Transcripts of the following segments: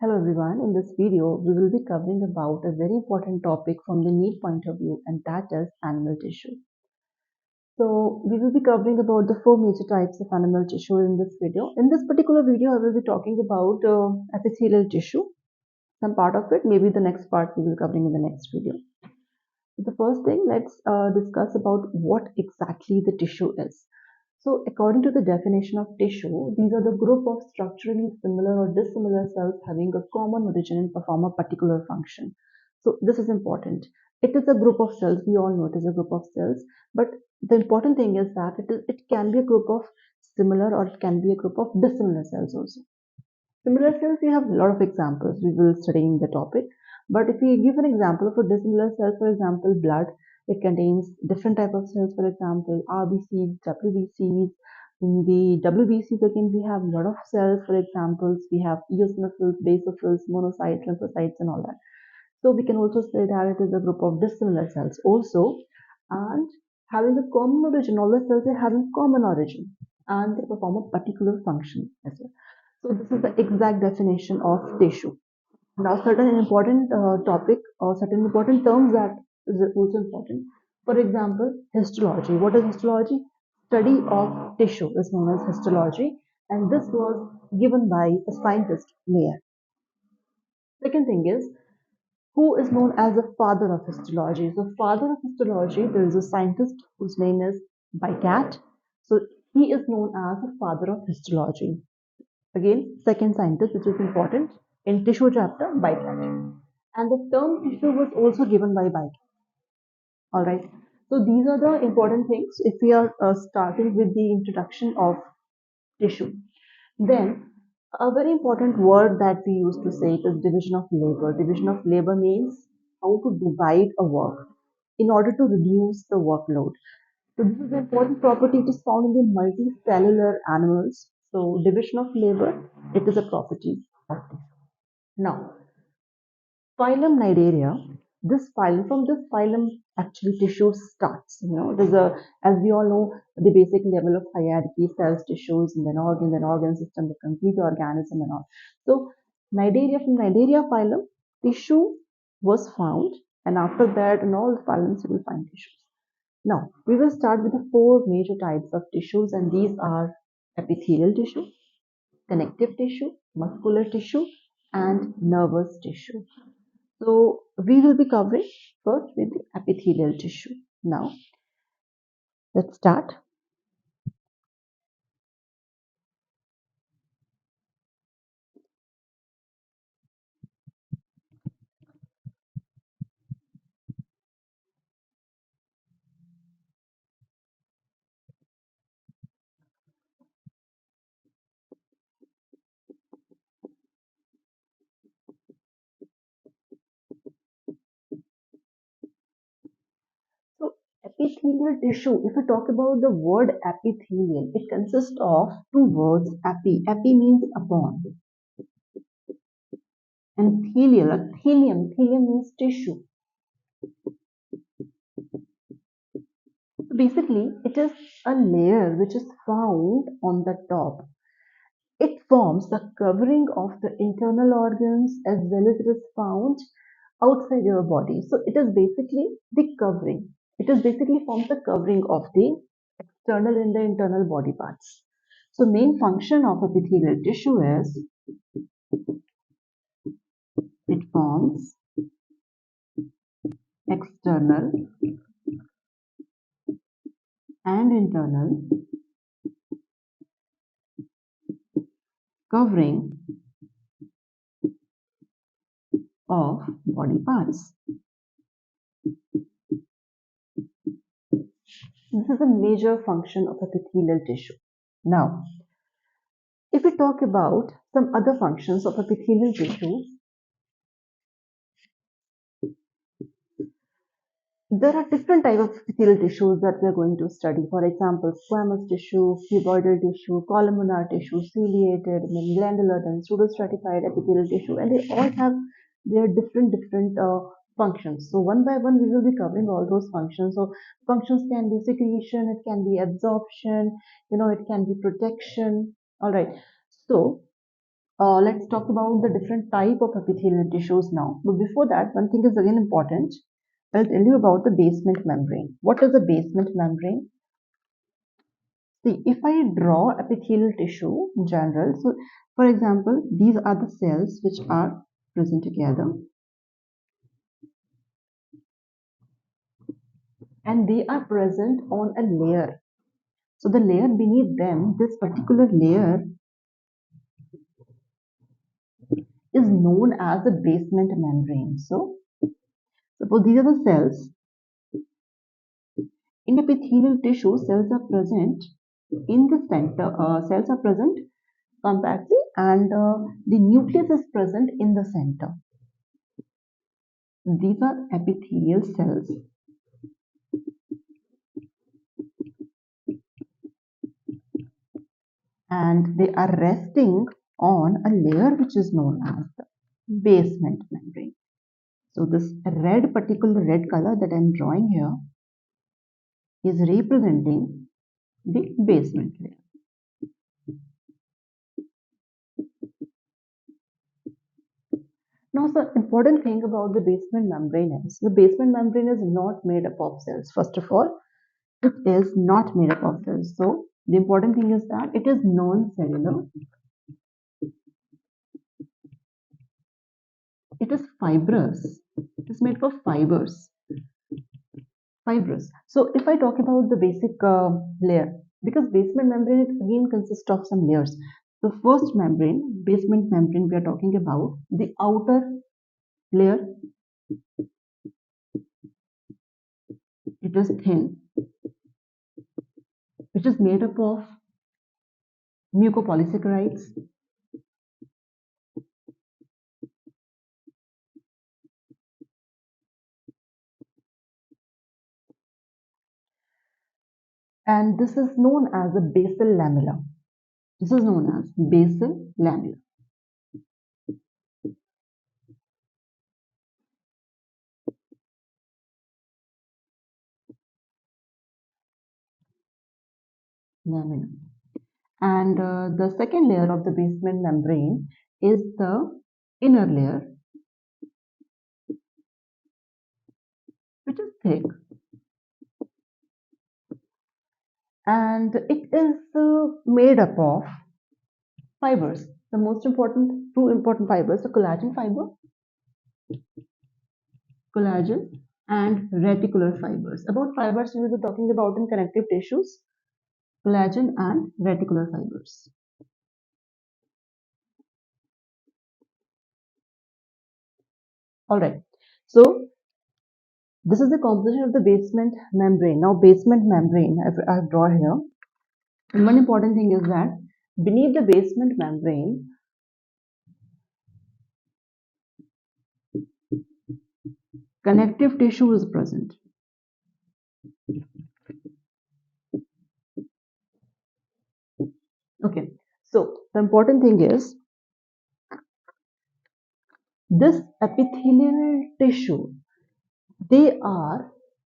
Hello everyone, in this video we will be covering about a very important topic from the need point of view, and that is animal tissue. So we will be covering about the four major types of animal tissue in this video. In this particular video I will be talking about epithelial tissue, some part of it, maybe the next part we will be covering in the next video. The first thing, let's discuss about what exactly the tissue is. So according to the definition of tissue, these are the group of structurally similar or dissimilar cells having a common origin and perform a particular function. So this is important. It is a group of cells. We all know it is a group of cells. But the important thing is that it can be a group of similar or it can be a group of dissimilar cells also. Similar cells, we have a lot of examples we will study in the topic. But if we give an example for dissimilar cells, for example, blood, it contains different type of cells, for example, RBCs, WBCs. In the WBCs, again, we have a lot of cells, for examples, we have eosinophils, basophils, monocytes, lymphocytes, and all that. So we can also say that it is a group of dissimilar cells also, and having a common origin, all the cells are having common origin, and they perform a particular function as well. So this is the exact definition of tissue. Now, certain important topic or certain important terms that is also important. For example, histology. What is histology? Study of tissue is known as histology, and this was given by a scientist, Mayer. Second thing is, who is known as the father of histology? So, father of histology, there is a scientist whose name is Bycat. So, he is known as the father of histology. Again, second scientist, which is important in tissue chapter, Bycat. And the term tissue was also given by Bycat. All right. So these are the important things. If we are starting with the introduction of tissue, then a very important word that we used to say is division of labor. Division of labor means how to divide a work in order to reduce the workload. So this is an important property. It is found in the multicellular animals. So division of labor, it is a property of tissue. Now, phylum Nidaria. This phylum, from this phylum, actually tissue starts. There's a, as we all know, the basic level of hierarchy: cells, tissues, and then organ system, the complete organism, and all. So, Nidaria, from Nidaria phylum, tissue was found, and after that, in all the phylums, you will find tissues. Now, we will start with the four major types of tissues, and these are epithelial tissue, connective tissue, muscular tissue, and nervous tissue. So we will be covering first with the epithelial tissue. Now let's start. So epithelial tissue, if we talk about the word epithelial, it consists of two words, epi. Epi means upon, and thelial, thelium means tissue. So basically, it is a layer which is found on the top. It forms the covering of the internal organs as well as it is found outside your body. So it is basically the covering. It is basically forms the covering of the external and the internal body parts. So main function of epithelial tissue is it forms external and internal covering of body parts. This is a major function of epithelial tissue. Now, if we talk about some other functions of epithelial tissue, there are different types of epithelial tissues that we are going to study. For example, squamous tissue, cuboidal tissue, columnar tissue, ciliated, glandular, then pseudostratified epithelial tissue, and they all have their different functions. So one by one, we will be covering all those functions. So functions can be secretion, it can be absorption, it can be protection. All right. So let's talk about the different type of epithelial tissues now. But before that, one thing is again important. I'll tell you about the basement membrane. What is the basement membrane? See, if I draw epithelial tissue in general, so for example, these are the cells which are present together and they are present on a layer. So the layer beneath them, this particular layer is known as the basement membrane. So suppose these are the cells. In epithelial tissue, cells are present in the center. Cells are present compactly and the nucleus is present in the center. These are epithelial cells. And they are resting on a layer which is known as the basement membrane. So this particular red color that I am drawing here is representing the basement layer. Now, the important thing about the basement membrane is the basement membrane is not made up of cells. First of all, it is not made up of cells. So, the important thing is that it is non-cellular. It is fibrous. It is made of fibers. Fibrous. So, if I talk about the basic layer, because basement membrane it again consists of some layers. The first membrane, basement membrane, we are talking about the outer layer. It is thin, which is made up of mucopolysaccharides. And this is known as the basal lamella. This is known as basal lamella. Lamella. And the second layer of the basement membrane is the inner layer, which is thick. And it is made up of fibers. The most important, two important fibers, the collagen fiber, collagen and reticular fibers. About fibers, we will be talking about in connective tissues, collagen and reticular fibers. All right. So this is the composition of the basement membrane. Now, basement membrane, I have drawn here. And one important thing is that beneath the basement membrane, connective tissue is present. Okay. So the important thing is this epithelial tissue, they are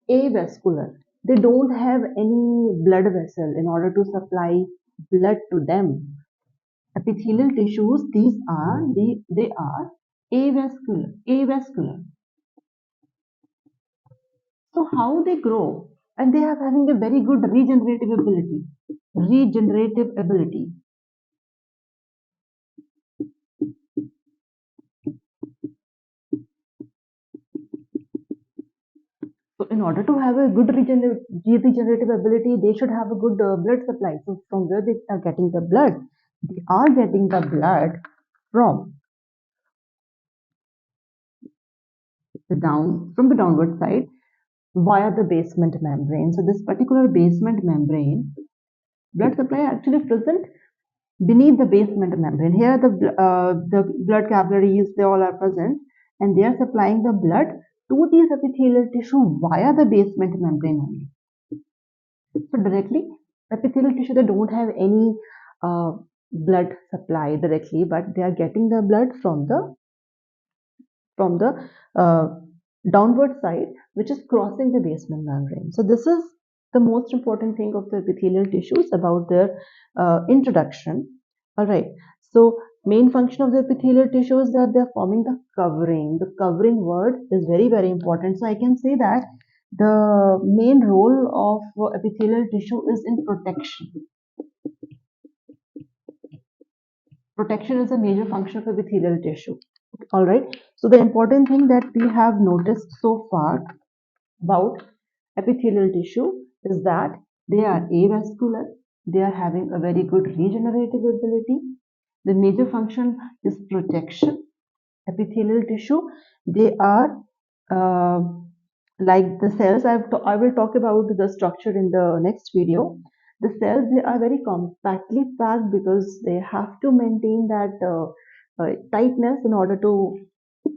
avascular. They don't have any blood vessel in order to supply blood to them. Epithelial tissues, they are avascular. So how they grow, and they are having a very good regenerative ability. Regenerative ability. So in order to have a good regenerative ability, they should have a good blood supply. So from where they are getting the blood? They are getting the blood from the downward side via the basement membrane. So this particular basement membrane, blood supply actually present beneath the basement membrane. Here the blood capillaries, they all are present and they are supplying the blood to these epithelial tissue via the basement membrane only. So directly, epithelial tissue, they don't have any blood supply directly, but they are getting the blood from the downward side, which is crossing the basement membrane. So this is the most important thing of the epithelial tissues about their introduction. All right. So Main function of the epithelial tissue is that they are forming the covering. The covering word is very important. So I can say that the main role of epithelial tissue is in protection. Protection is a major function of epithelial tissue. All right. So the important thing that we have noticed so far about epithelial tissue is that they are avascular. They are having a very good regenerative ability. The major function is protection. Epithelial tissue, they are uh, like the cells. I will talk about the structure in the next video. The cells, they are very compactly packed because they have to maintain that tightness in order to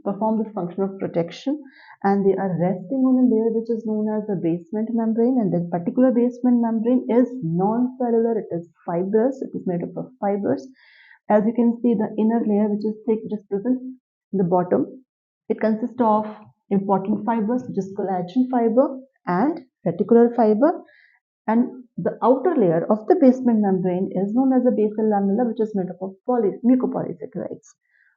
perform this function of protection, and they are resting on a layer which is known as the basement membrane, and this particular basement membrane is non-cellular. It is fibrous. It is made up of fibers. As you can see, the inner layer, which is thick, which is present in the bottom, it consists of important fibers, which is collagen fiber and reticular fiber, and the outer layer of the basement membrane is known as the basal lamella, which is made up of mucopolysaccharides.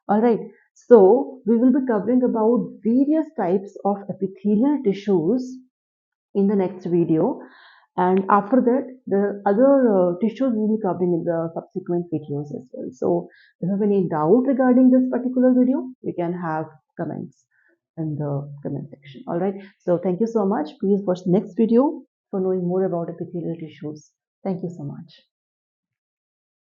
All right, so we will be covering about various types of epithelial tissues in the next video, and after that the other tissues we will be covering in the subsequent videos as well. So if you have any doubt regarding this particular video, you can have comments in the comment section. All right, so thank you so much. Please watch the next video for knowing more about epithelial tissues. Thank you so much.